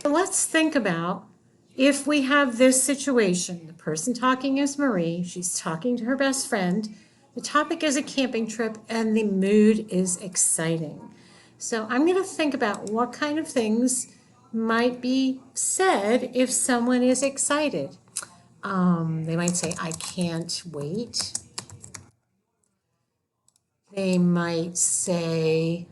So let's think about if we have this situation. The person talking is Marie. She's talking to her best friend. The topic is a camping trip and the mood is exciting. So I'm going to think about what kind of things might be said if someone is excited. They might say, I can't wait. They might say,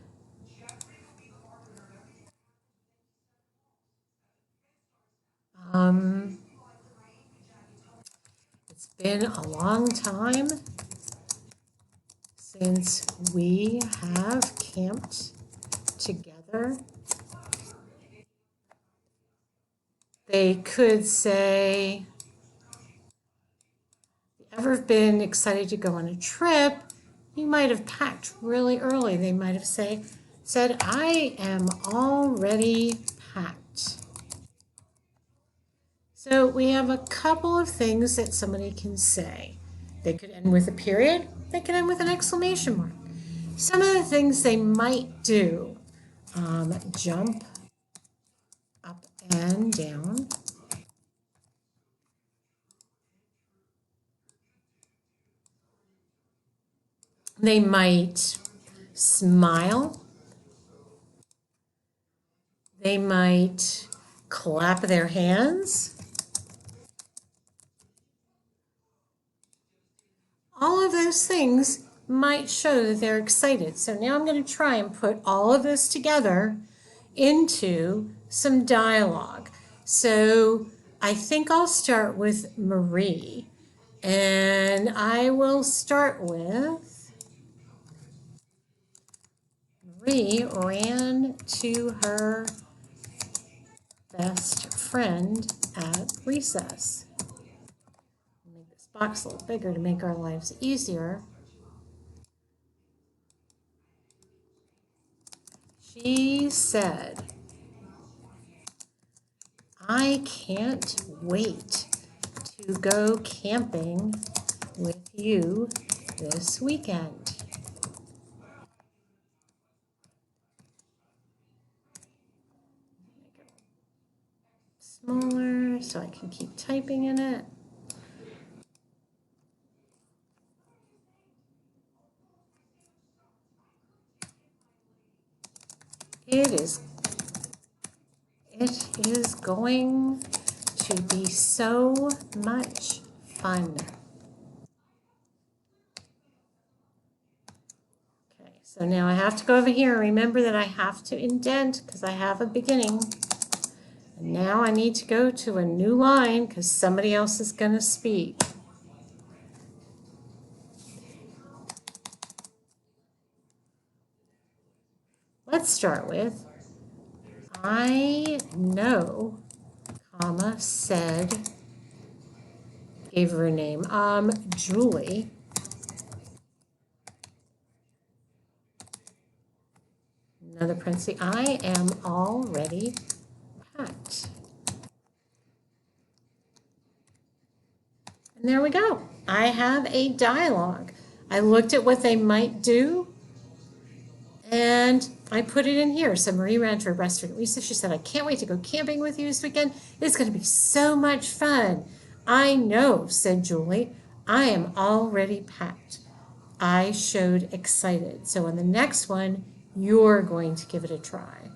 it's been a long time since we have camped together. They could say, ever been excited to go on a trip? You might have packed really early. They might have said, I am already packed. So we have a couple of things that somebody can say. They could end with a period. They could end with an exclamation mark. Some of the things they might do, jump up and down. They might smile. They might clap their hands. All of those things might show that they're excited. So now I'm going to try and put all of this together into some dialogue. So I think I'll start with Marie. And I will start with Marie ran to her best friend at recess. Make this box a little bigger to make our lives easier. She said, I can't wait to go camping with you this weekend. Make it smaller so I can keep typing in it. It is going to be so much fun. Okay, so now I have to go over here and remember that I have to indent because I have a beginning. And now I need to go to a new line because somebody else is going to speak. Let's start with, I know, comma, said, gave her a name, Julie. Another parenthesis, I am already packed. And there we go. I have a dialogue. I looked at what they might do and I put it in here. So Marie ran to her best friend Lisa. She said, I can't wait to go camping with you this weekend. It's going to be so much fun. I know, said Julie. I am already packed. I showed excited. So on the next one, you're going to give it a try.